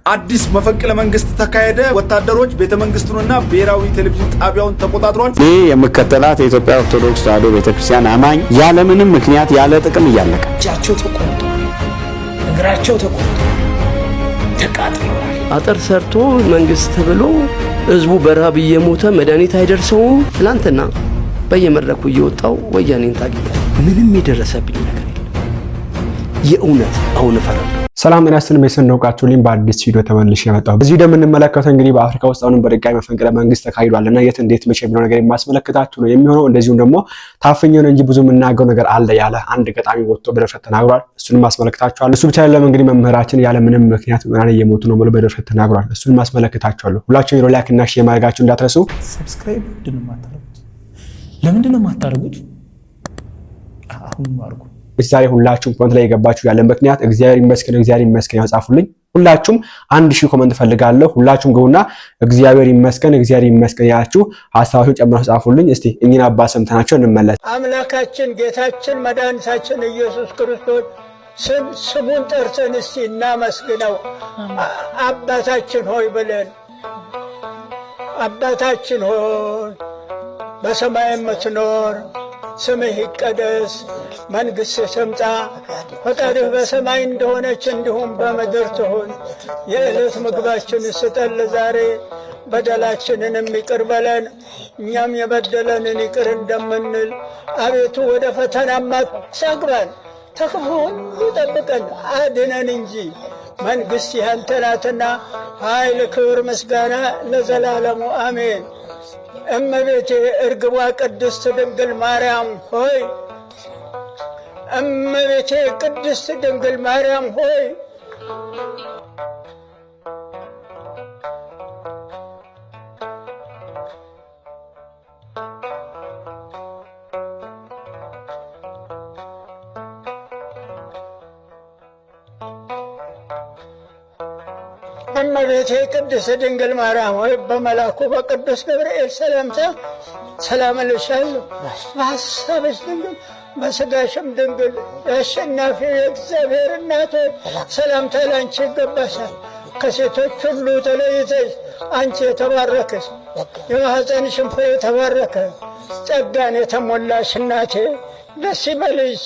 አዲስ መፈንቅለ መንግስት ተካሄደ። ወታደሮች ቤተ መንግስቱንና ብሔራዊ ቴሌቪዥን ጣቢያውን ተቆጣጥሯል። ይህ የምከተላት የኢትዮጵያ ኦርቶዶክስ ተዋሕዶ ቤተክርስቲያን አማኝ ያለምንም ምክንያት ያለ ጥቅም እያለቀ እጃቸው ተቆርጧል፣ እግራቸው ተቆርጧል፣ ተቃጥለዋል። አጥር ሰርቶ መንግስት ብሎ ህዝቡ በረሃብ እየሞተ መድኃኒት አይደርሰውም። ትናንትና በየመድረኩ እየወጣው ወያኔን ታግያለሁ። ምንም የደረሰብኝ ነገር የለም። የእውነት አሁን እፈራለሁ። ሰላም ጤናስን ሜሰን ነውቃችሁልኝ በአዲስ ቪዲዮ ተመልሼ መጣሁ። በዚህ ቪዲዮ የምንመለከተው እንግዲህ በአፍሪካ ውስጥ አሁንም በድጋሚ መፈንቅለ መንግስት ተካሂዷልና የት እንዴት መቼ የሚለው ነገር የማስመለከታችሁ ነው የሚሆነው። እንደዚሁም ደግሞ ታፍኘው ነው እንጂ ብዙ የምናገረው ነገር አለ ያለ አንድ ገጣሚ ወጥቶ በድፍረት ተናግሯል። እሱን ማስመለከታችኋለሁ። እሱ ብቻ አይደለም እንግዲህ መምህራችን ያለ ምንም ምክንያት ምናምን እየሞቱ ነው ብሎ በድፍረት ተናግሯል። እሱን ማስመለከታችኋለሁ። ሁላችሁም ቪዲዮ ላይክ እና ሼር ማድረጋችሁ እንዳትረሱ። ሰብስክራይብ ለምንድን ነው የማታደርጉት? አሁን አድርጉ። ዛሬ ሁላችሁም ኮሜንት ላይ የገባችሁ ያለ ምክንያት እግዚአብሔር ይመስገን ያጻፉልኝ። ሁላችሁም 1000 ኮሜንት ፈልጋለሁ። ሁላችሁም ግቡና እግዚአብሔር ይመስገን ያላችሁ ሐሳባችሁን ጨምራችሁ ጻፉልኝ። እስቲ እኚህን አባ ሰምተናቸው እንመለስ። አምላካችን ጌታችን መድኃኒታችን ኢየሱስ ክርስቶስ ስሙን ጠርተን እስቲ እናመስግነው። አባታችን ሆይ ብለን አባታችን ሆይ በሰማይ የምትኖር ስምህ ይቀደስ፣ መንግሥትህ ትምጣ፣ ፈቃድህ በሰማይ እንደሆነች እንዲሁም በምድር ትሁን። የዕለት ምግባችንን ስጠን ዛሬ፣ በደላችንንም ይቅር በለን እኛም የበደለንን ይቅር እንደምንል። አቤቱ ወደ ፈተናም አታግባን፣ ከክፉ ሁሉ ጠብቀን አድነን እንጂ መንግሥት ያንተ ናትና፣ ኃይል፣ ክብር፣ ምስጋና ለዘላለሙ አሜን። እመቤቴ እርግቧ ቅድስት ድንግል ማርያም ሆይ፣ እመቤቴ ቅድስት ድንግል ማርያም ሆይ እመቤቴ ቅድስት ድንግል ማርያም ሆይ በመልአኩ በቅዱስ ገብርኤል ሰላምታ ሰላም እልሻለሁ። በሐሳብሽ ድንግል በሥጋሽም ድንግል፣ የአሸናፊ የእግዚአብሔር እናት ሆይ ሰላምታ ላንቺ ይገባሻል። ከሴቶች ሁሉ ተለይተሽ አንቺ የተባረክሽ የማኅፀንሽም ፍሬ የተባረከ፣ ጸጋን የተሞላሽ እናቴ ደስ ይበልሽ።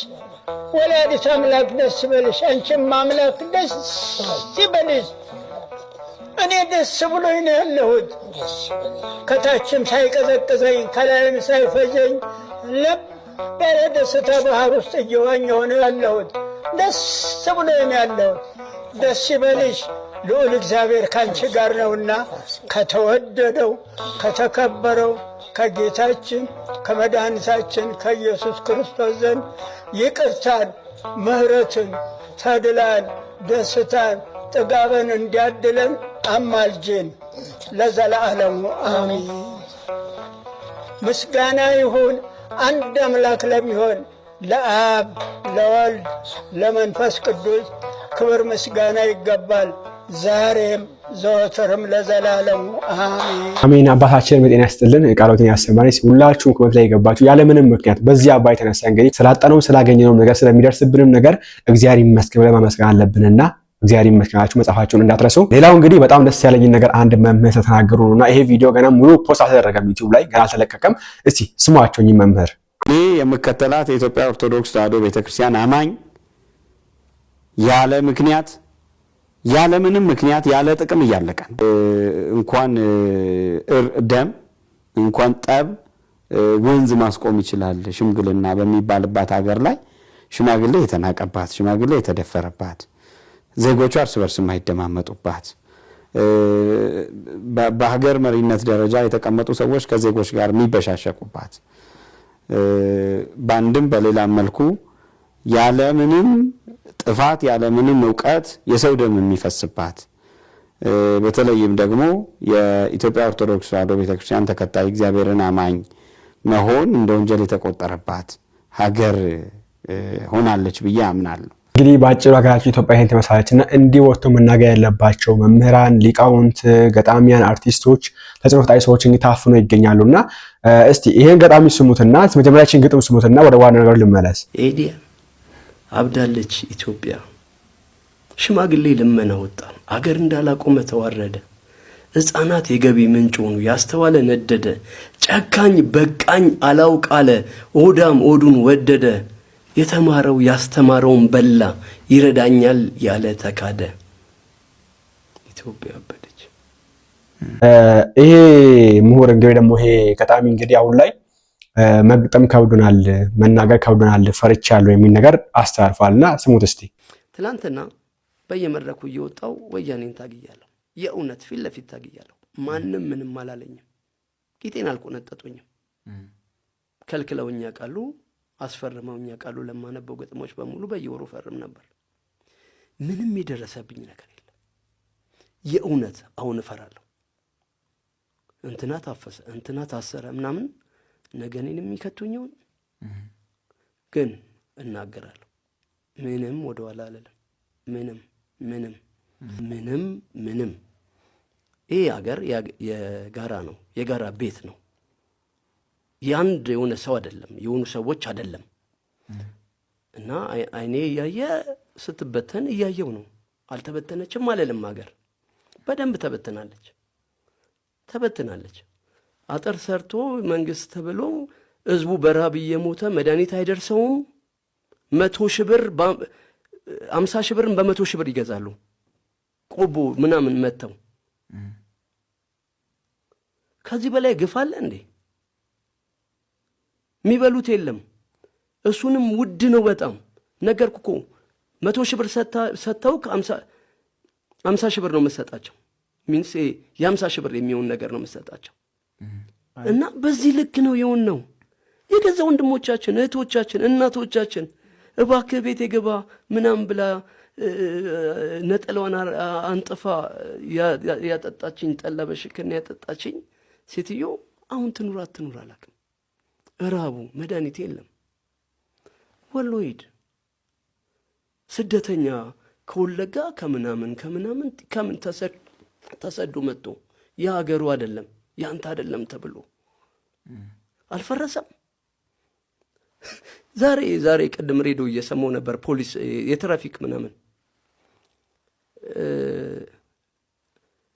ወላዲተ አምላክ ደስ ይበልሽ። አንቺም አምላክ ደስ ይበልሽ። እኔ ደስ ብሎኝ ነው ያለሁት። ከታችም ሳይቀዘቅዘኝ ከላይም ሳይፈጀኝ ለብ ያለ ደስታ ባህር ውስጥ እየዋኘሁ ነው ያለሁት። ደስ ብሎኝ ነው ያለሁት። ደስ ይበልሽ፣ ልዑል እግዚአብሔር ካንቺ ጋር ነውና ከተወደደው ከተከበረው ከጌታችን ከመድኃኒታችን ከኢየሱስ ክርስቶስ ዘንድ ይቅርታን፣ ምሕረትን፣ ተድላን፣ ደስታን፣ ጥጋበን እንዲያድለን አማልጄን ለዘላለሙ አሜን። ምስጋና ይሁን አንድ አምላክ ለሚሆን ለአብ ለወልድ ለመንፈስ ቅዱስ ክብር ምስጋና ይገባል፣ ዛሬም ዘወትርም ለዘላለሙ አሜን አሜን። አባታችን በጤና ያስጥልን፣ ቃሎትን ያሰማን። ሁላችሁም ኮሜንት ላይ የገባችሁ ያለ ምንም ምክንያት በዚህ አባይ ተነሳ እንግዲህ ስላጠነው ስላገኘነው ነገር ስለሚደርስብንም ነገር እግዚአብሔር ይመስገን ብለን ማመስገን አለብንና እግዚአብሔር ይመስገናችሁ መጻፋችሁን እንዳትረሱ። ሌላው እንግዲህ በጣም ደስ ያለኝ ነገር አንድ መምህር ተናገሩ ነውና ይሄ ቪዲዮ ገና ሙሉ ፖስት አልተደረገም፣ ዩቲዩብ ላይ ገና አልተለቀቀም። እስቲ ስሟቸው እኚህ መምህር። እኔ የምከተላት የኢትዮጵያ ኦርቶዶክስ ተዋሕዶ ቤተክርስቲያን አማኝ ያለ ምንም ምክንያት ያለ ጥቅም እያለቀ እንኳን ደም እንኳን ጠብ ወንዝ ማስቆም ይችላል ሽምግልና በሚባልባት ሀገር ላይ ሽማግሌ የተናቀባት፣ ሽማግሌ የተደፈረባት፣ ዜጎቹ እርስ በርስ የማይደማመጡባት፣ በሀገር መሪነት ደረጃ የተቀመጡ ሰዎች ከዜጎች ጋር የሚበሻሸቁባት፣ በአንድም በሌላም መልኩ ያለ ምንም ጥፋት ያለ ምንም ዕውቀት የሰው ደም የሚፈስባት፣ በተለይም ደግሞ የኢትዮጵያ ኦርቶዶክስ ተዋሕዶ ቤተክርስቲያን ተከታይ እግዚአብሔርን አማኝ መሆን እንደ ወንጀል የተቆጠረባት ሀገር ሆናለች ብዬ አምናለሁ። እንግዲህ ባጭሩ ሀገራችን ኢትዮጵያ ይሄን ተመሳሳችና እንዲህ ወጥቶ መናገር ያለባቸው መምህራን፣ ሊቃውንት፣ ገጣሚያን፣ አርቲስቶች፣ ተጽዕኖ ፈጣሪ ሰዎች እንግዲህ ታፍነው ይገኛሉና እስቲ ይሄን ገጣሚ ስሙትና መጀመሪያችን ግጥም ስሙትና ወደ ዋና ነገር ልመለስ። ኤዲያ አብዳለች ኢትዮጵያ ሽማግሌ ልመና ወጣ፣ አገር እንዳላቆመ ተዋረደ። ሕፃናት የገቢ ምንጭ ሆኑ፣ ያስተዋለ ነደደ። ጨካኝ በቃኝ አላውቅ አለ፣ ኦዳም ኦዱን ወደደ። የተማረው ያስተማረውን በላ፣ ይረዳኛል ያለ ተካደ። ኢትዮጵያ አበደች። ይሄ ምሁር እንግዲህ ደግሞ ይሄ ገጣሚ እንግዲህ አሁን ላይ መግጠም ከብዶናል፣ መናገር ከብዶናል፣ ፈርቻለሁ የሚል ነገር አስተላልፏልና ስሙት እስቲ። ትላንትና በየመድረኩ እየወጣው ወያኔን ታግያለሁ። የእውነት ፊት ለፊት ታግያለሁ። ማንም ምንም አላለኝም። ቂጤን አልቆነጠጡኝም። ከልክለውኛ ቃሉ አስፈርመውኛ ቃሉ ለማነበው ገጥሞች በሙሉ በየወሩ ፈርም ነበር። ምንም የደረሰብኝ ነገር የለም። የእውነት አሁን እፈራለሁ። እንትና ታፈሰ፣ እንትና ታሰረ ምናምን ነገኔን የሚከቱኝውን ግን እናገራለሁ። ምንም ወደ ኋላ አልልም። ምንም ይሄ ሀገር የጋራ ነው፣ የጋራ ቤት ነው። ያንድ የሆነ ሰው አይደለም፣ የሆኑ ሰዎች አይደለም። እና አይኔ እያየ ስትበተን እያየው ነው። አልተበተነችም አልልም። ሀገር በደንብ ተበትናለች። አጥር ሰርቶ መንግስት ተብሎ ህዝቡ በራብ እየሞተ መድኃኒት አይደርሰውም። 100 ሺህ ብር 50 ሺህ ብርን በ100 ሺህ ብር ይገዛሉ። ቆቦ ምናምን መተው ከዚህ በላይ ግፍ አለ እንዴ? የሚበሉት የለም። እሱንም ውድ ነው በጣም ነገርኩ እኮ 100 ሺህ ብር ሰጥተው 50 ሺህ ብር ነው መሰጣቸው። ሚንስ የ50 ሺህ ብር የሚሆን ነገር ነው መሰጣቸው። እና በዚህ ልክ ነው የሆን ነው። የገዛ ወንድሞቻችን፣ እህቶቻችን፣ እናቶቻችን እባክህ ቤት የገባ ምናምን ብላ ነጠላዋን አንጥፋ ያጠጣችኝ ጠላ በሽክና ያጠጣችኝ ሴትዮ አሁን ትኑር አትኑር አላውቅም። እራቡ መድኃኒት የለም። ወሎ ሂድ ስደተኛ ከወለጋ ከምን ተሰዶ መጥቶ የሀገሩ አይደለም ያንተ አይደለም ተብሎ አልፈረሰም። ዛሬ ቅድም ሬዲዮ እየሰማው ነበር። ፖሊስ የትራፊክ ምናምን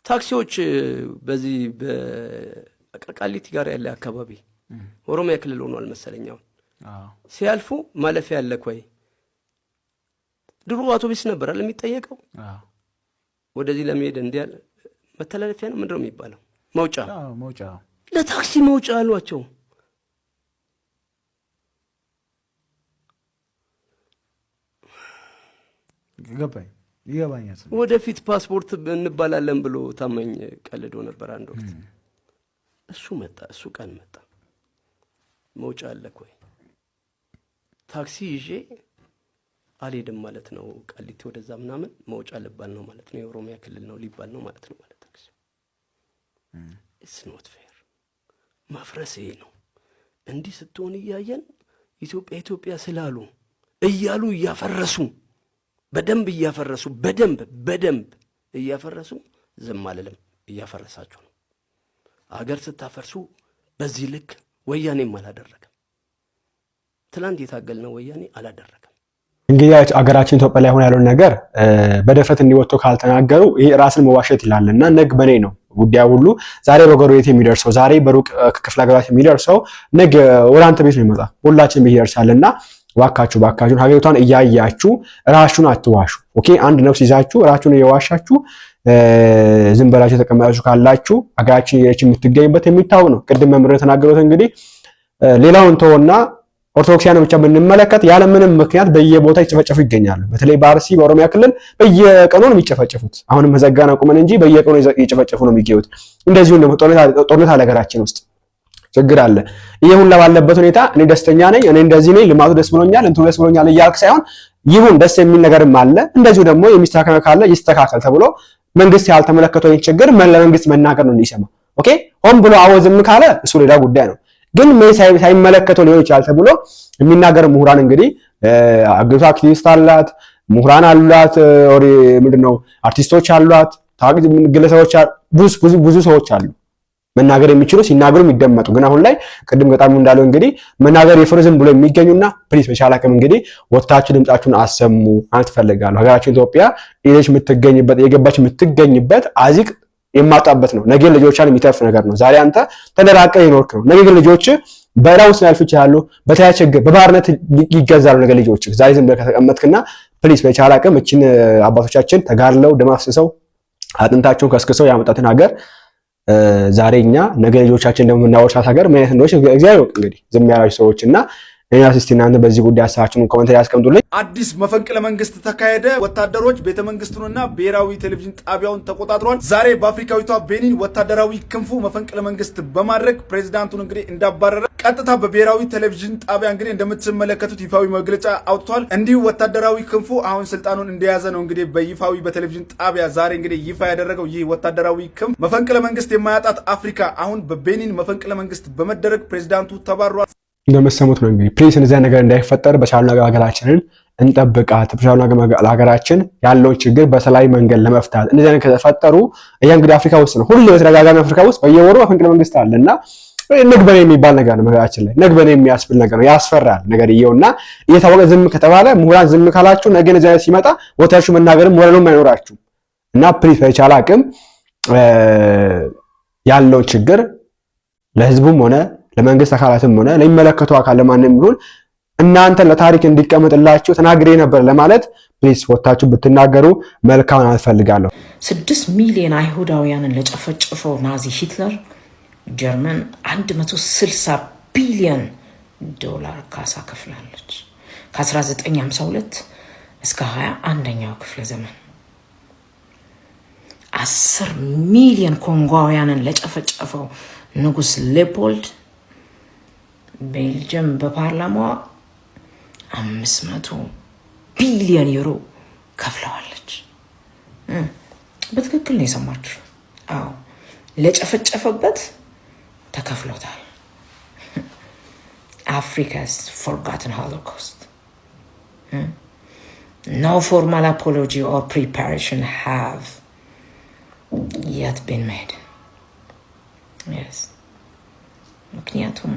ታክሲዎች በዚህ በቃሊቲ ጋር ያለ አካባቢ ኦሮሚያ ክልል ሆኗል መሰለኝ። ሲያልፉ ማለፊያ ያለ ቆይ ድሮ አውቶቡስ ነበር አይደል የሚጠየቀው? ወደዚህ ለመሄድ እንዲያል መተላለፊያ ነው ምንድነው የሚባለው? መውጫ ለታክሲ መውጫ አሏቸው። ይገባኛል። ወደፊት ፓስፖርት እንባላለን ብሎ ታመኝ ቀልዶ ነበር አንድ ወቅት። እሱ ቀን መጣ። መውጫ አለ ቆይ ታክሲ ይዤ አልሄድም ማለት ነው። ቃሊቲ ወደዛ ምናምን መውጫ ልባል ነው ማለት ነው። የኦሮሚያ ክልል ነው ሊባል ነው ማለት ነው። ማለት ታክሲ it's not fair። ማፍረስ ይሄ ነው። እንዲህ ስትሆን እያየን ኢትዮጵያ ስላሉ እያሉ እያፈረሱ በደንብ እያፈረሱ ዝም አልልም። እያፈረሳችሁ ነው። አገር ስታፈርሱ በዚህ ልክ ወያኔም አላደረገም። ትላንት የታገልነው ወያኔ አላደረገም። እንግዲህ አገራችን ኢትዮጵያ ላይ ሆነ ያለውን ነገር በደፈት እንዲወጡ ካልተናገሩ ይሄ ራስን መዋሸት ይላልና ነግ በኔ ነው ጉዳዩ ሁሉ ዛሬ በጎረቤት የሚደርሰው ዛሬ በሩቅ ክፍለ ሀገራት የሚደርሰው ነግ ወደ አንተ ቤት ነው የሚመጣ ሁላችንም ይደርሳልና ዋካችሁ ሀገሪቷን እያያችሁ ራሳችሁን አትዋሹ። ኦኬ አንድ ነፍስ ይዛችሁ ራሳችሁን እየዋሻችሁ ዝም ብላችሁ ተቀምጣችሁ ካላችሁ አገራችን የምትገኝበት የሚታወቅ ነው። ቅድም መምህር ተናገሩት። እንግዲህ ሌላውን ተወና ኦርቶዶክሲያን ብቻ ብንመለከት ያለ ምንም ምክንያት በየቦታ ይጨፈጨፉ ይገኛሉ። በተለይ በአርሲ በኦሮሚያ ክልል በየቀኑ ነው የሚጨፈጨፉት። አሁንም መዘጋና ቁመን እንጂ በየቀኑ ይጨፈጨፉ ነው የሚገኙት። እንደዚሁ ደግሞ ጦርነት አለ ሀገራችን ውስጥ ችግር አለ። ይሄ ሁሉ ባለበት ሁኔታ እኔ ደስተኛ ነኝ፣ እኔ እንደዚህ ነኝ፣ ልማቱ ደስ ብሎኛል፣ እንትኑ ደስ ብሎኛል እያልክ ሳይሆን ይሁን ደስ የሚል ነገርም አለ። እንደዚሁ ደግሞ የሚስተካከል ካለ ይስተካከል ተብሎ መንግስት ያልተመለከተው ችግር ለመንግስት መናገር ነው እንዲሰማ። ኦኬ ሆን ብሎ አወዝም ካለ እሱ ሌላ ጉዳይ ነው። ግን ሳይመለከተው ሊሆን ይችላል ተብሎ የሚናገር ምሁራን እንግዲህ አገሪቷ አክቲቪስት አላት፣ ምሁራን አሏት፣ ምንድነው አርቲስቶች አሏት፣ ታዋቂ ግለሰቦች ብዙ ሰዎች አሉ። መናገር የሚችሉ ሲናገሩ የሚደመጡ ግን አሁን ላይ ቅድም ገጣሚው እንዳለው እንግዲህ መናገር የፍርዝም ብሎ የሚገኙና ፕሊስ በቻለ አቅም እንግዲህ ወጣችሁ ድምጻችሁን አሰሙ ማለት ፈልጋለሁ። ሀገራችን ኢትዮጵያ ይለች የምትገኝበት የገባች የምትገኝበት አዚቅ የማጣበት ነው። ነገ ልጆቿን የሚተርፍ ነገር ነው። ዛሬ አንተ ተደራቀ ይኖርክ ነው። ነገ ግን ልጆች በራው ሲያልፉ ይችላሉ። በተለያየ ችግር በባርነት ይገዛሉ። ነገ ልጆች ዛሬ ዝም ብለህ ከተቀመጥክና ፕሊስ በቻለ አቅም እቺን አባቶቻችን ተጋድለው ደም አፍስሰው አጥንታቸውን ከስክሰው ያመጣትን ሀገር ዛሬኛ ነገ ልጆቻችን ደግሞ እናወርሳት ሀገር ምን አይነት እንደሆነች እግዚአብሔር ይወቅ። እንግዲህ ዝም ያላችሁ ሰዎችና እኛ ሲስቲናን በዚህ ጉዳይ ሀሳባችሁን ኮሜንት ላይ ያስቀምጡልኝ። አዲስ መፈንቅለ መንግስት ተካሄደ። ወታደሮች ቤተመንግስቱንና ብሔራዊ ቴሌቪዥን ጣቢያውን ተቆጣጥሯል። ዛሬ በአፍሪካዊቷ ቤኒን ወታደራዊ ክንፉ መፈንቅለ መንግስት በማድረግ ፕሬዝዳንቱን እንግዲህ እንዳባረረ ቀጥታ በብሔራዊ ቴሌቪዥን ጣቢያ እንግዲህ እንደምትመለከቱት ይፋዊ መግለጫ አውጥቷል። እንዲሁ ወታደራዊ ክንፉ አሁን ስልጣኑን እንደያዘ ነው እንግዲህ በይፋዊ በቴሌቪዥን ጣቢያ ዛሬ እንግዲህ ይፋ ያደረገው። ይህ ወታደራዊ ክንፍ መፈንቅለ መንግስት የማያጣት አፍሪካ አሁን በቤኒን መፈንቅለ መንግስት በመደረግ ፕሬዝዳንቱ ተባሯል። እንደምትሰሙት ነው እንግዲህ ፕሊስ እንደዚያ ነገር እንዳይፈጠር በቻልነው ሀገራችንን እንጠብቃት። በቻልነው ሀገራችን ያለውን ችግር በሰላማዊ መንገድ ለመፍታት እንደዚህ ነገር ከተፈጠሩ ያ እንግዲህ አፍሪካ ውስጥ ነው ሁሉ በተደጋጋሚ አፍሪካ ውስጥ በየወሩ መፈንቅለ መንግስት አለና ነግበኔ የሚባል ነገር ነው። መጋችን ላይ ነግበኔ የሚያስብል ነገር ነው። ያስፈራል ነገር ይየውና እየታወቀ ዝም ከተባለ ምሁራን ዝም ካላችሁ ነገ እንደዚህ አይነት ሲመጣ ወታችሁ መናገርም ወለሉም አይኖራችሁ እና ፕሊስ በቻለ አቅም ያለውን ችግር ለህዝቡም ሆነ ለመንግስት አካላትም ሆነ ለሚመለከቱ አካል ለማንም ይሁን እናንተ ለታሪክ እንዲቀመጥላችሁ ተናግሬ ነበር ለማለት ፕሊስ ወጣችሁ ብትናገሩ መልካም አልፈልጋለሁ። 6 ሚሊዮን አይሁዳውያንን ለጨፈጨፈው ናዚ ሂትለር ጀርመን 160 ቢሊዮን ዶላር ካሳ ከፍላለች። ከ1952 እስከ 21ኛው ክፍለ ዘመን 10 ሚሊዮን ኮንጓውያንን ለጨፈጨፈው ንጉስ ሌፖልድ ቤልጅየም በፓርላማዋ 500 ቢሊዮን ዩሮ ከፍለዋለች። በትክክል ነው የሰማችሁ። አዎ ለጨፈጨፈበት ተከፍሎታል። Africa's forgotten Holocaust. No formal apology or preparation have yet been made. Yes. ምክንያቱም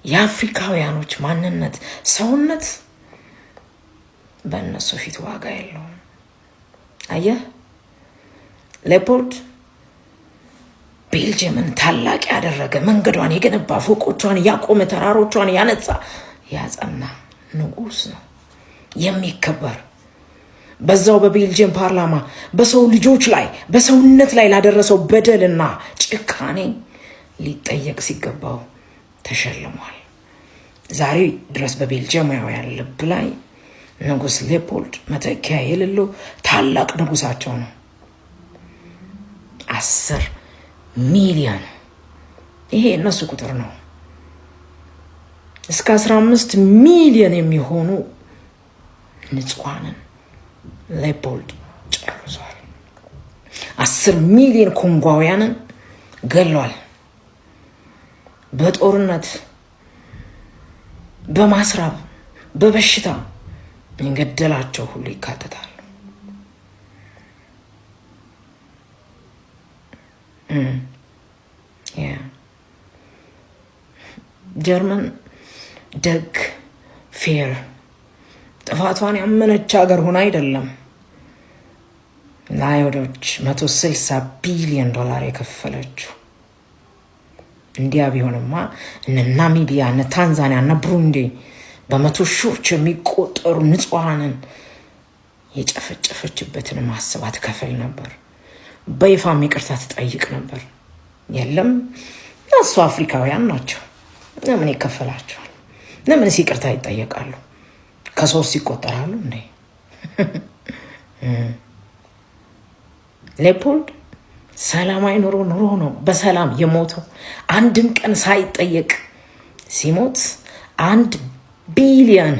የአፍሪካውያኖች ማንነት ሰውነት በእነሱ ፊት ዋጋ የለውም። አየህ ሌፖልድ ቤልጅየምን ታላቅ ያደረገ መንገዷን የገነባ ፎቆቿን ያቆመ ተራሮቿን ያነጻ ያጸና ንጉስ ነው የሚከበር። በዛው በቤልጅየም ፓርላማ በሰው ልጆች ላይ በሰውነት ላይ ላደረሰው በደልና ጭካኔ ሊጠየቅ ሲገባው ተሸልሟል። ዛሬ ድረስ በቤልጅየማውያን ልብ ላይ ንጉስ ሌፖልድ መተኪያ የሌለው ታላቅ ንጉሳቸው ነው። 10 ሚሊዮን ይሄ እነሱ ቁጥር ነው። እስከ 15 ሚሊዮን የሚሆኑ ንጹሃንን ሌፖልድ ጨርሷል። 10 ሚሊዮን ኮንጓውያንን ገሏል። በጦርነት በማስራብ በበሽታ እንገደላቸው ሁሉ ይካተታል። ጀርመን ደግ ፌር ጥፋቷን ያመነች ሀገር ሆና አይደለም ለአይሁዶች 160 ቢሊዮን ዶላር የከፈለችው። እንዲያ ቢሆንማ እነ ናሚቢያ እነ ታንዛኒያ እነ ብሩንዲ በመቶ ሺዎች የሚቆጠሩ ንጹሃንን የጨፈጨፈችበትን ማሰባት ከፈል ነበር። በይፋም ይቅርታ ትጠይቅ ነበር። የለም እነሱ አፍሪካውያን ናቸው፣ ለምን ይከፈላቸዋል? ለምን ይቅርታ ይጠየቃሉ? ከሶስት ይቆጠራሉ እንዴ? ሌፖልድ ሰላማዊ ኑሮ ነው በሰላም የሞተው። አንድም ቀን ሳይጠየቅ ሲሞት 1 ቢሊዮን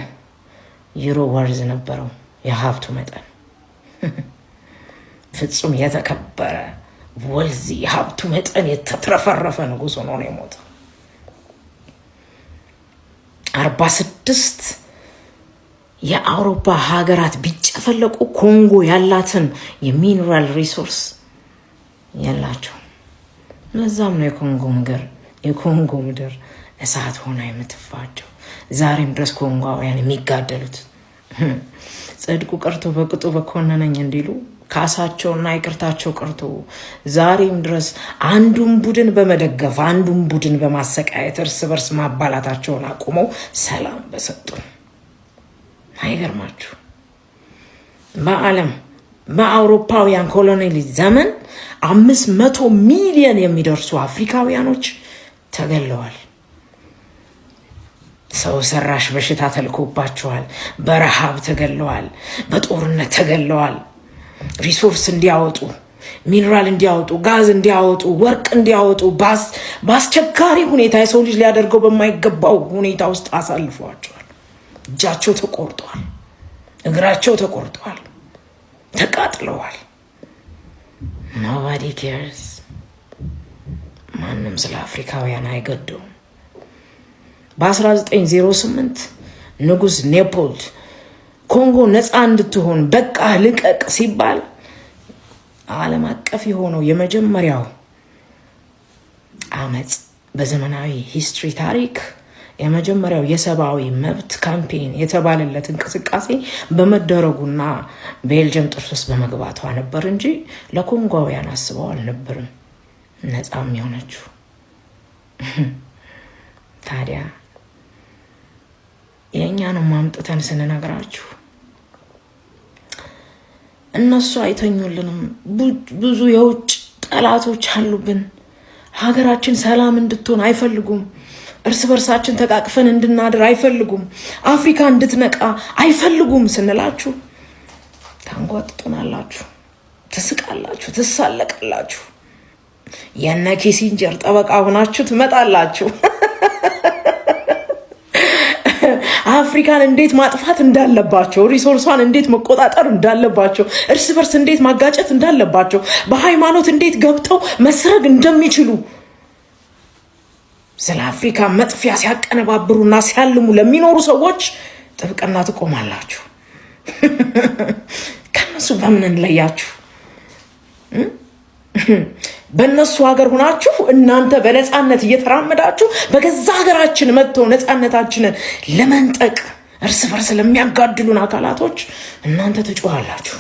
ዩሮ ወርዝ ነበረው የሀብቱ መጠን። ፍጹም የተከበረ ወልዚ የሀብቱ መጠን የተትረፈረፈ ንጉስ ሆኖ ነው የሞተው። 46 የአውሮፓ ሀገራት ቢጨፈለቁ ኮንጎ ያላትን የሚኒራል ሪሶርስ የላቸው። ለዛም ነው የኮንጎ ምድር እሳት ሆና የምትፋጀው። ዛሬም ድረስ ኮንጓውያን የሚጋደሉት ጽድቁ ቀርቶ በቅጡ በኮነነኝ እንዲሉ ካሳቸውና ይቅርታቸው ቀርቶ ዛሬም ድረስ አንዱን ቡድን በመደገፍ አንዱን ቡድን በማሰቃየት እርስ በርስ ማባላታቸውን አቁመው ሰላም በሰጡ። አይገርማችሁ? በዓለም በአውሮፓውያን ኮሎኒያል ዘመን 500 ሚሊዮን የሚደርሱ አፍሪካውያኖች ተገለዋል። ሰው ሰራሽ በሽታ ተልኮባቸዋል። በረሃብ ተገለዋል። በጦርነት ተገለዋል። ሪሶርስ እንዲያወጡ፣ ሚነራል እንዲያወጡ፣ ጋዝ እንዲያወጡ፣ ወርቅ እንዲያወጡ በአስቸጋሪ ሁኔታ የሰው ልጅ ሊያደርገው በማይገባው ሁኔታ ውስጥ አሳልፈዋቸዋል። እጃቸው ተቆርጧል። እግራቸው ተቆርጧል። ተቃጥለዋል። nobody cares። ማንም ስለ አፍሪካውያን አይገደውም። በ1908 ንጉስ ኔፖልድ ኮንጎ ነፃ እንድትሆን በቃ ልቀቅ ሲባል ዓለም አቀፍ የሆነው የመጀመሪያው አመጽ በዘመናዊ ሂስትሪ ታሪክ የመጀመሪያው የሰብአዊ መብት ካምፔን የተባለለት እንቅስቃሴ በመደረጉና ቤልጅየም ጥርስ ውስጥ በመግባቷ ነበር እንጂ ለኮንጎውያን አስበው አልነበርም ነፃ የሚሆነችው። ታዲያ የእኛንም ማምጥተን ስንነግራችሁ እነሱ አይተኙልንም። ብዙ የውጭ ጠላቶች አሉብን። ሀገራችን ሰላም እንድትሆን አይፈልጉም። እርስ በርሳችን ተቃቅፈን እንድናድር አይፈልጉም። አፍሪካ እንድትነቃ አይፈልጉም ስንላችሁ ታንጓጥጡናላችሁ፣ ትስቃላችሁ፣ ትሳለቃላችሁ። የነ ኪሲንጀር ጠበቃ ሆናችሁ ትመጣላችሁ። አፍሪካን እንዴት ማጥፋት እንዳለባቸው፣ ሪሶርሷን እንዴት መቆጣጠር እንዳለባቸው፣ እርስ በርስ እንዴት ማጋጨት እንዳለባቸው፣ በሃይማኖት እንዴት ገብተው መስረግ እንደሚችሉ ስለ አፍሪካ መጥፊያ ሲያቀነባብሩና ሲያልሙ ለሚኖሩ ሰዎች ጥብቅና ትቆማላችሁ። ከነሱ በምን እንለያችሁ? በእነሱ ሀገር ሆናችሁ እናንተ በነፃነት እየተራመዳችሁ በገዛ ሀገራችን መጥተው ነፃነታችንን ለመንጠቅ እርስ በርስ ለሚያጋድሉን አካላቶች እናንተ ትጮሃላችሁ።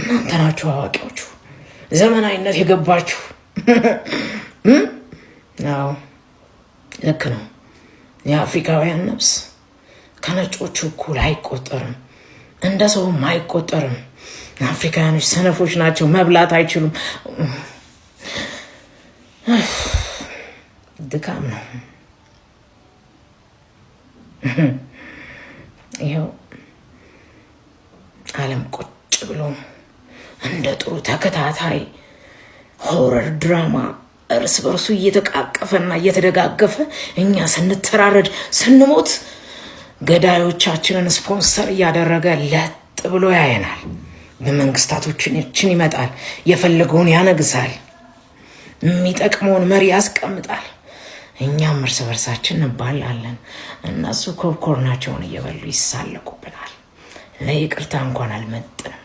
እናንተ ናችሁ አዋቂዎቹ፣ ዘመናዊነት የገባችሁ። አዎ ልክ ነው። የአፍሪካውያን ነፍስ ከነጮቹ እኩል አይቆጠርም፣ እንደ ሰውም አይቆጠርም። አፍሪካውያኖች ሰነፎች ናቸው፣ መብላት አይችሉም። ድካም ነው። ይኸው ዓለም ቁጭ ብሎ እንደ ጥሩ ተከታታይ ሆረር ድራማ እርስ በርሱ እየተቃቀፈና እየተደጋገፈ እኛ ስንተራረድ ስንሞት ገዳዮቻችንን ስፖንሰር እያደረገ ለጥ ብሎ ያየናል። በመንግስታቶችን ይመጣል፣ የፈለገውን ያነግሳል፣ የሚጠቅመውን መሪ ያስቀምጣል። እኛም እርስ በርሳችን እንባላለን። እነሱ ኮብኮርናቸውን እየበሉ ይሳለቁብናል። ለይቅርታ እንኳን አልመጥንም።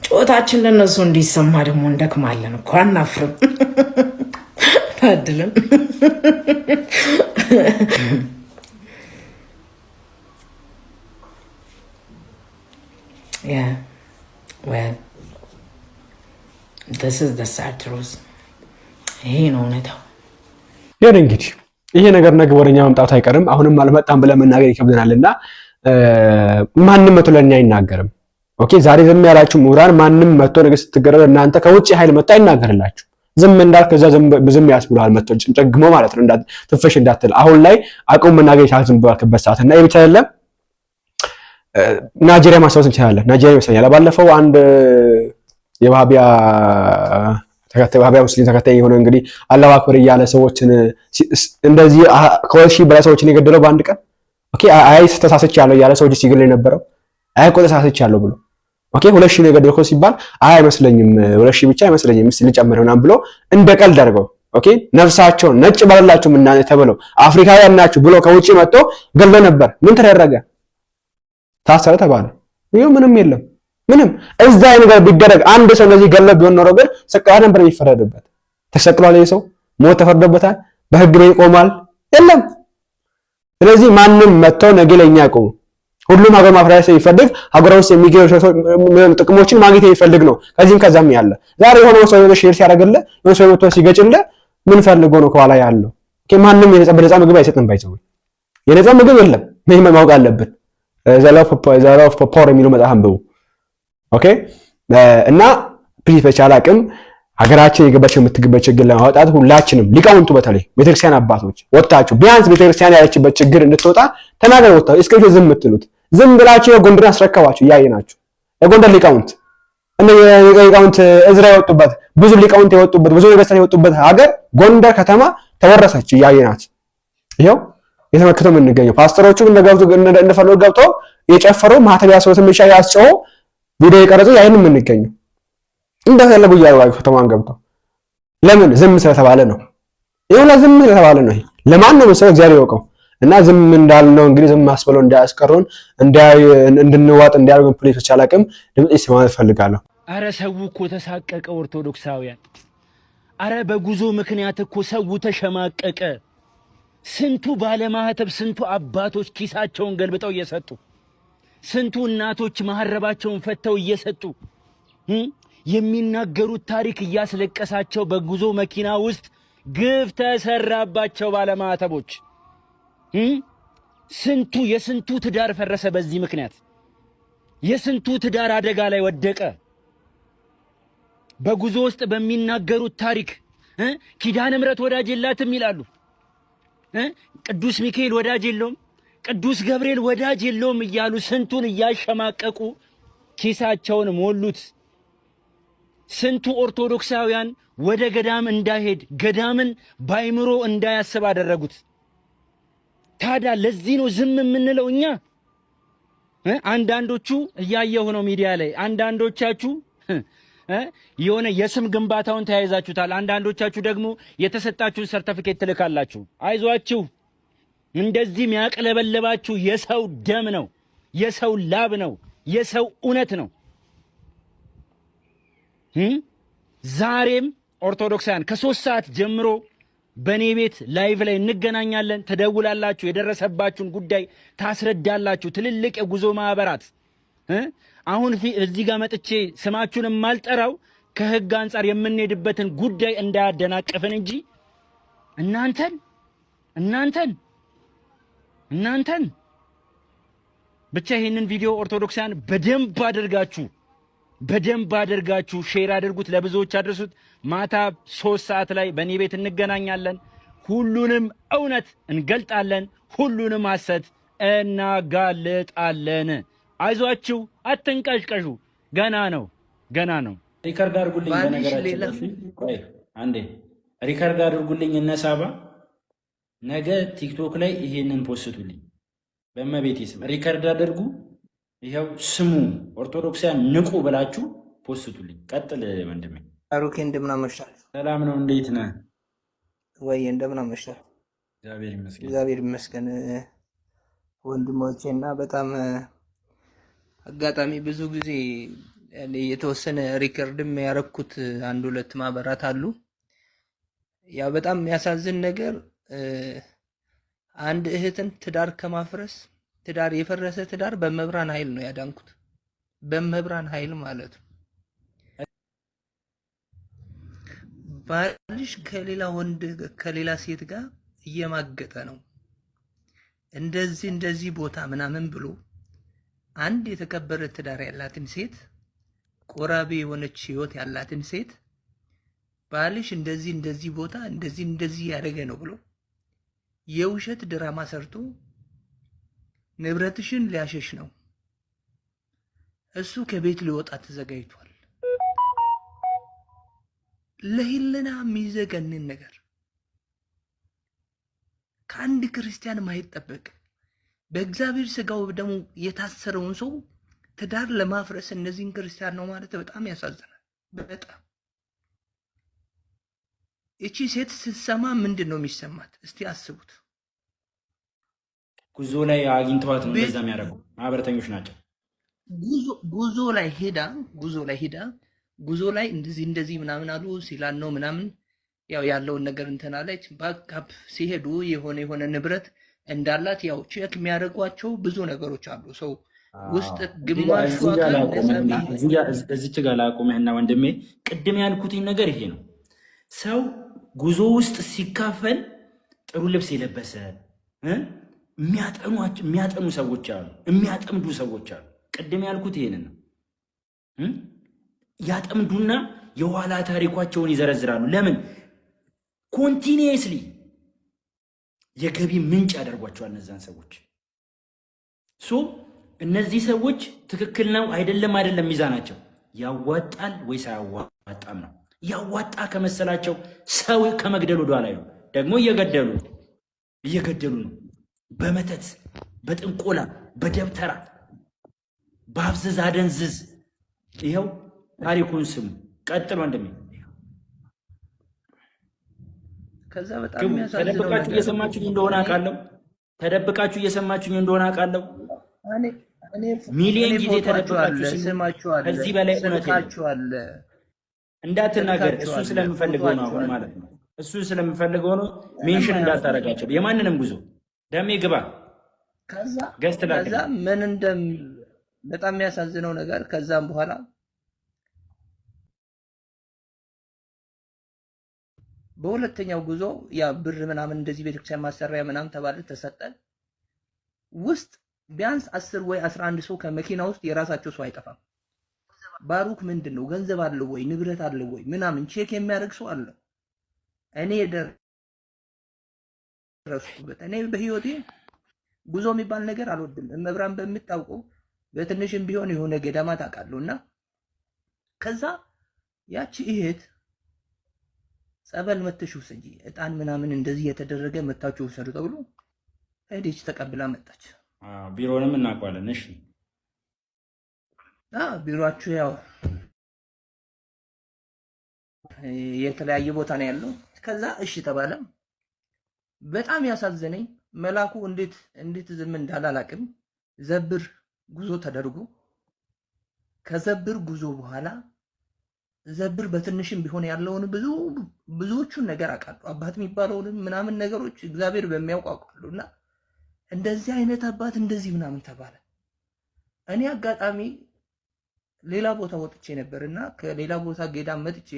ጮታችን ለነሱ እንዲሰማ ደግሞ እንደክማለን እኮ አናፍርም። ታድለን። Yeah, well, this is the sad truth. ይሄ ነው እውነታው። ይሄን እንግዲህ ይሄ ነገር ነገ ወደኛ መምጣቱ አይቀርም። አሁንም አልመጣም ብለን መናገር ይከብደናልና ማንም መጥቶ ለኛ አይናገርም። ኦኬ፣ ዛሬ ዝም ያላችሁ ምሁራን ማንም መጥቶ ነገር ስትገረሩ እናንተ ከውጭ ኃይል መጥቶ አይናገርላችሁ። ዝም እንዳል ከዛ ዝም ያስብሏል መጥቶ ጭንጨግሞ ማለት ነው። ትፈሽ እንዳትል አሁን ላይ አቁም መናገር ይቻላል ዝም ባልክበት ሰዓት እና ይሄ ብቻ አይደለም። ናይጄሪያ ማስታወስ እንችላለን። ናይጄሪያ ይመስለኛል ባለፈው አንድ የዋሃቢያ ሙስሊም ተከታይ የሆነ እንግዲህ አላሁ አክበር እያለ ሰዎችን እንደዚህ ከሺ በላይ ሰዎችን የገደለው በአንድ ቀን። ኦኬ አይ ተሳስቻለሁ እያለ ሰዎች ሲገል የነበረው አይ ቆጥ ተሳስቻለሁ ብሎ ኦኬ 2000 ነው የገደልከው ሲባል አይ አይመስለኝም 2000 ብቻ አይመስለኝም እስቲ ልጨምር ይሆናል ብሎ እንደ ቀልድ አድርገው ኦኬ ነፍሳቸውን ነጭ ባላላችሁ ምን ተብለው አፍሪካውያን ናችሁ ብሎ ከውጪ መጥቶ ገሎ ነበር። ምን ተደረገ? ታሰረ ተባለ። ይሄው ምንም የለም። ምንም እዛ ነገር ቢደረግ አንድ ሰው እንደዚህ ገለብ ቢሆን ኖሮ ግን ስቅላት ነበር የሚፈረድበት። ተሰቅሏል፣ ይሄ ሰው ሞት ተፈርዶበታል፣ በህግ ላይ ይቆማል የለም። ስለዚህ ማንም መጥተው ነገ ለኛ ያቆሙ። ሁሉም ሀገር ማፍረስ ይፈልግ ሀገር ውስጥ የሚገኙ ጥቅሞችን ማግኘት ይፈልግ ነው። ከዚህም ከዛም ያለ ዛሬ የሆነ ሰው ሼር ሲያደርግልህ የሆነ ሰው መጥቶ ሲገጭልህ ምን ፈልጎ ነው ከኋላ ያለው? ማንም የነጻ ምግብ አይሰጥም። ባይዘው የነጻ ምግብ የለም። ምን ማወቅ አለብን። ዘላፍ ፖፖር የሚለው መጽሐፍ አንብቡ። ኦኬ እና ፕሊዝ በቻለ አቅም ሀገራችን የገባችው የምትገበት ችግር ለማውጣት ሁላችንም ሊቃውንቱ በተለይ ቤተክርስቲያን አባቶች ወጣችሁ ቢያንስ ቤተክርስቲያን ያለችበት ችግር እንድትወጣ ተናገሩ። ወጣችሁ እስከ ዝም የምትሉት ዝም ብላችሁ የጎንደርን አስረከባችሁ እያየናችሁ የጎንደር ሊቃውንት እነ ሊቃውንት እዝራ የወጡበት ብዙ ሊቃውንት የወጡበት ብዙ ነገስታት የወጡበት ሀገር ጎንደር ከተማ ተወረሰች እያየናት ይሄው የተመከተው የምንገኘው ፓስተሮቹ እንደፈለጉ ገብተው የጨፈሩ ማህተቢያ ሰው ትንሽ ያስጨው ቪዲዮ የቀረጹ ያይን የምንገኘው እንደፈለጉ ያዩዋዩ ከተማን ገብተው ለምን ዝም ስለተባለ ነው። ይሄው ዝም ስለተባለ ነው። ለማን ነው መሰለው እግዚአብሔር ያውቀው። እና ዝም እንዳልነው እንግዲህ ዝም ማስበለው እንዳያስቀሩን እንድንዋጥ እንዲያርጉን ፕሊስ ተቻላቅም ድምጽ ይሰማል ፈልጋለሁ። አረ ሰው እኮ ተሳቀቀ ኦርቶዶክሳውያን። አረ በጉዞ ምክንያት እኮ ሰው ተሸማቀቀ። ስንቱ ባለማህተብ ስንቱ አባቶች ኪሳቸውን ገልብጠው እየሰጡ ስንቱ እናቶች ማህረባቸውን ፈተው እየሰጡ የሚናገሩት ታሪክ እያስለቀሳቸው በጉዞ መኪና ውስጥ ግፍ ተሰራባቸው ባለማህተቦች። የስንቱ ትዳር ፈረሰ በዚህ ምክንያት። የስንቱ ትዳር አደጋ ላይ ወደቀ በጉዞ ውስጥ በሚናገሩት ታሪክ። ኪዳነ ምሕረት ወዳጅ የላትም ይላሉ። ቅዱስ ሚካኤል ወዳጅ የለውም፣ ቅዱስ ገብርኤል ወዳጅ የለውም እያሉ ስንቱን እያሸማቀቁ ኪሳቸውን ሞሉት። ስንቱ ኦርቶዶክሳውያን ወደ ገዳም እንዳይሄድ ገዳምን ባይምሮ እንዳያስብ አደረጉት። ታዲያ ለዚህ ነው ዝም የምንለው እኛ። አንዳንዶቹ እያየሁ ነው ሚዲያ ላይ አንዳንዶቻችሁ የሆነ የስም ግንባታውን ተያይዛችሁታል። አንዳንዶቻችሁ ደግሞ የተሰጣችሁን ሰርተፊኬት ትልካላችሁ። አይዟችሁ፣ እንደዚህ የሚያቅለበለባችሁ የሰው ደም ነው፣ የሰው ላብ ነው፣ የሰው እውነት ነው። ዛሬም ኦርቶዶክሳውያን ከ3 ሰዓት ጀምሮ በኔ ቤት ላይቭ ላይ እንገናኛለን። ትደውላላችሁ፣ የደረሰባችሁን ጉዳይ ታስረዳላችሁ። ትልልቅ የጉዞ ማህበራት አሁን እዚህ ጋር መጥቼ ስማችሁን የማልጠራው ከህግ አንጻር የምንሄድበትን ጉዳይ እንዳያደናቅፍን እንጂ እናንተን ብቻ ይህንን ቪዲዮ ኦርቶዶክሳውያን በደንብ አድርጋችሁ ሼር አድርጉት፣ ለብዙዎች አድርሱት። ማታ 3 ሰዓት ላይ በእኔ ቤት እንገናኛለን። ሁሉንም እውነት እንገልጣለን፣ ሁሉንም ሐሰት እናጋልጣለን። አይዟችሁ፣ አትንቀሽቀሹ። ገና ነው። ሪከርድ አድርጉልኝ። በነገራችን ቆይ አንዴ ሪከርድ አድርጉልኝ። እነሳባ ነገ ቲክቶክ ላይ ይሄንን ፖስቱልኝ። በእመቤቴ ስም ሪከርድ አድርጉ። ይኸው ስሙ ኦርቶዶክሳውያን ንቁ ብላችሁ ፖስቱልኝ። ቀጥል ወንድሜ። አሩኬ እንደምን አመሻል? ሰላም ነው፣ እንዴት ነህ? ወይ እንደምን አመሻል? እግዚአብሔር ይመስገን ወንድሞቼ። እና በጣም አጋጣሚ ብዙ ጊዜ የተወሰነ ሪከርድም ያረኩት 1-2 ማህበራት አሉ። ያ በጣም የሚያሳዝን ነገር አንድ እህትን ትዳር ከማፍረስ ትዳር የፈረሰ ትዳር በመብራን ኃይል ነው ያዳንኩት። በመብራን ኃይል ማለት ነው። ባልሽ ከሌላ ወንድ ከሌላ ሴት ጋር እየማገጠ ነው እንደዚህ ቦታ ምናምን ብሎ አንድ የተከበረ ትዳር ያላትን ሴት ቆራቢ የሆነች ህይወት ያላትን ሴት ባልሽ እንደዚህ ቦታ እንደዚህ ያደረገ ነው ብሎ የውሸት ድራማ ሰርቶ ንብረትሽን ሊያሸሽ ነው። እሱ ከቤት ሊወጣ ተዘጋጅቷል። ለህልና የሚዘገንን ነገር ከአንድ ክርስቲያን ማይጠበቅ በእግዚአብሔር ስጋው ደግሞ የታሰረውን ሰው ትዳር ለማፍረስ እነዚህን ክርስቲያን ነው ማለት በጣም ያሳዝናል። በጣም እቺ ሴት ስትሰማ ምንድን ነው የሚሰማት? እስቲ አስቡት። ጉዞ ላይ አግኝተዋት ነው እንደዛ የሚያደርጉ ማህበረተኞች ናቸው። ጉዞ ላይ ሄዳ ጉዞ ላይ እንደዚህ ምናምን አሉ ሲላን ነው ምናምን ያው ያለውን ነገር እንትን አለች። ባካፕ ሲሄዱ የሆነ ንብረት እንዳላት ያው ቼክ የሚያደርጓቸው ብዙ ነገሮች አሉ። ሰው ውስጥ ግማሹ እዚች ጋር ላቁምህና ወንድሜ ቅድም ያልኩትኝ ነገር ይሄ ነው። ሰው ጉዞ ውስጥ ሲካፈል ጥሩ ልብስ የለበሰ የሚያጠኑ ሰዎች አሉ፣ የሚያጠምዱ ሰዎች አሉ። ቅድም ያልኩት ይሄንን ነው። ያጠምዱና የኋላ ታሪኳቸውን ይዘረዝራሉ። ለምን ኮንቲኒየስሊ የገቢ ምንጭ ያደርጓቸዋል እነዛን ሰዎች። እነዚህ ሰዎች ትክክል ነው አይደለም ሚዛናቸው ያዋጣል ወይስ አያዋጣም ነው። ያዋጣ ከመሰላቸው ሰው ከመግደል ወደ ኋላ ነው። ደግሞ እየገደሉ ነው። በመተት በጥንቆላ በደብተራ በአፍዝዝ አደንዝዝ። ይኸው ታሪኩን ስሙ። ቀጥሎ እንደሚ ከዛ በጣም ተደብቃችሁ እየሰማችሁኝ እንደሆነ አውቃለሁ። ሚሊዮን ጊዜ ተደብቃችሁ ስማችኋል። ከዚህ በላይ እውነት እንዳትናገር። እሱ ስለምፈልገው ነው አሁን ማለት ነው። እሱ ስለምፈልገው ነው ሜንሽን እንዳታረጋቸው። የማንንም ጉዞ ደሜ ግባ ከዛ ምን በጣም የሚያሳዝነው ነገር ከዛም በኋላ በሁለተኛው ጉዞ ያ ብር ምናምን እንደዚህ ቤተክርስቲያን ማሰሪያ ምናምን ተባለ ተሰጠን። ውስጥ ቢያንስ 10 ወይ 11 ሰው ከመኪና ውስጥ የራሳቸው ሰው አይጠፋም። ባሩክ ምንድነው ገንዘብ አለው ወይ ንብረት አለው ወይ ምናምን ቼክ የሚያደርግ ሰው አለ። እኔ ደረስኩበት። እኔ በህይወቴ ጉዞ የሚባል ነገር አልወድም። መብራን በምታውቀው በትንሽም ቢሆን የሆነ ገዳማ ታውቃለሁና ከዛ ያቺ እህት ጸበል መተሽ ውሰጂ እጣን ምናምን እንደዚህ የተደረገ መታችሁ ውሰዱ ተብሎ ሄደች ተቀብላ መጣች። ቢሮንም እናውቀዋለን። እሺ ቢሮአችሁ ያው የተለያየ ቦታ ነው ያለው። ከዛ እሺ ተባለ። በጣም ያሳዘነኝ መላኩ እንዴት ዝም እንዳላላቅም ዘብር ጉዞ ተደርጎ ከዘብር ጉዞ በኋላ ዘብር በትንሽም ቢሆን ያለውን ብዙዎቹን ነገር አውቃለሁ። አባት የሚባለውንም ምናምን ነገሮች እግዚአብሔር በሚያውቃሉና እንደዚህ አይነት አባት እንደዚህ ምናምን ተባለ። እኔ አጋጣሚ ሌላ ቦታ ወጥቼ ነበርና ከሌላ ቦታ ገዳም መጥቼ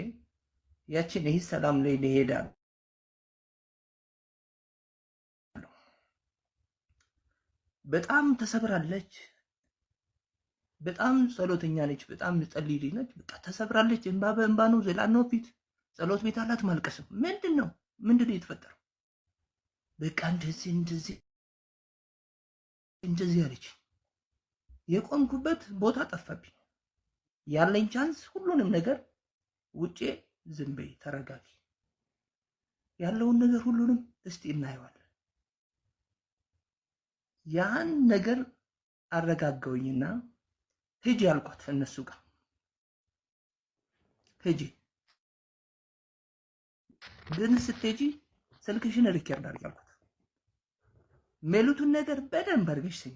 ያችን ይህ ሰላም ላይ ሊሄዳል በጣም ተሰብራለች። በጣም ጸሎተኛ ነች። በጣም ጸልይ ነች። በቃ ተሰብራለች። እንባ በእንባ ነው። ዘላን ነው ፊት ጸሎት ቤት አላት። ማልቀስ ምንድነው የተፈጠረው? በቃ እንደዚህ አለች። የቆምኩበት ቦታ ጠፋብኝ። ያለኝ ቻንስ ሁሉንም ነገር ውጪ ዝም በይ ተረጋጊ፣ ያለውን ነገር ሁሉንም እስቲ እናየዋለን። ያን ነገር አረጋጋውኝና ሂጂ አልኳት። እነሱ ጋር ሂጂ ግን ስትሄጂ ስልክሽን ሪከርድ አድርጊ አልኳት። ሜሉቱን ነገር በደንብ አድርገሽ ስሚ።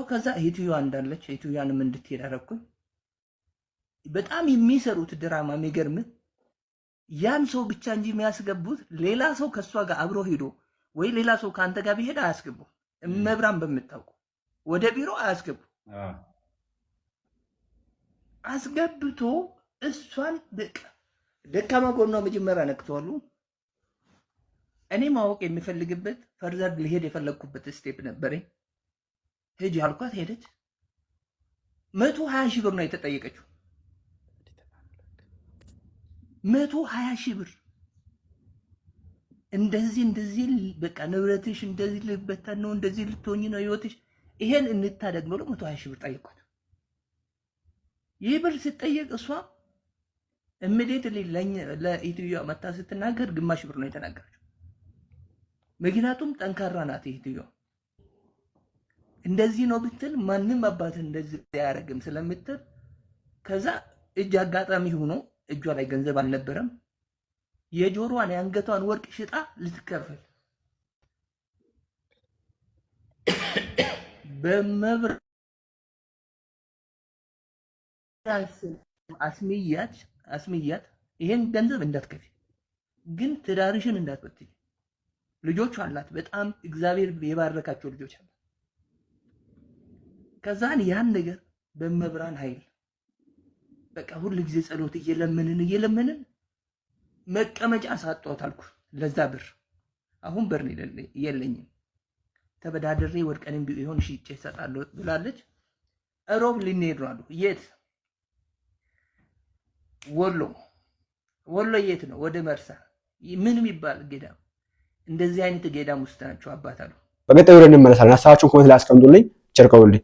ከዛ ኢትዮዋ እንዳለች ኢትዮዋንም እንድትሄድ አደረኩኝ። በጣም የሚሰሩት ድራማ የሚገርም ያን ሰው ብቻ እንጂ የሚያስገቡት ሌላ ሰው ከሷ ጋር አብሮ ሄዶ ወይ ሌላ ሰው ከአንተ ጋር ቢሄድ አያስገቡ። መብራን በምታውቁ ወደ ቢሮ አያስገቡ። አስገብቶ እሷን ደካማ ጎኗ መጀመሪያ ነክተዋሉ። እኔ ማወቅ የሚፈልግበት ፈርዘር ሊሄድ የፈለግኩበት ስቴፕ ነበረኝ። ሂጂ አልኳት። ሄደች። 120 ሺህ ብር ነው የተጠየቀችው። 120 ሺህ ብር እንደዚህ በቃ ንብረትሽ እንደዚህ ልበተን ነው፣ እንደዚህ ልትሆኝ ነው ህይወትሽ፣ ይሄን እንታደግ ብሎ 120 ሺህ ብር ጠየቋት። ይህ ብር ሲጠየቅ እሷ ኢሚዲየትሊ ለኢትዮዋ መታ ስትናገር ግማሽ ብር ነው የተናገረችው። ምክንያቱም ጠንካራ ናት ኢትዮዋ። እንደዚህ ነው ብትል ማንም አባት እንደዚህ አያደርግም ስለምትል ከዛ እጅ አጋጣሚ ሆኖ እጇ ላይ ገንዘብ አልነበረም። የጆሮዋን የአንገቷን ወርቅ ሽጣ ልትከፍል በመብር አስሚያት ይሄን ገንዘብ እንዳትከፊ፣ ግን ትዳርሽን እንዳትበትይ። ልጆች አላት፣ በጣም እግዚአብሔር የባረካቸው ልጆች አላት። ከዛን ያን ነገር በመብራን ኃይል በቃ ሁሉ ጊዜ ጸሎት እየለመንን መቀመጫ ሳጣሁት አልኩ። ለዛ ብር አሁን ብር የለኝም፣ ተበዳድሬ ወድቀንም ቢሆን ሽጬ እሰጣለሁ ብላለች። እሮብ ልንሄድ ነው አሉ። የት? ወሎ የት ነው? ወደ መርሳ ምን የሚባል ገዳም፣ እንደዚህ አይነት ገዳም ውስጥ ናቸው አባት አሉ። በቀጣዩ እንመለሳለን። ሀሳባችሁን ኮሜንት ላይ አስቀምጡልኝ። ቸር ቆዩልኝ።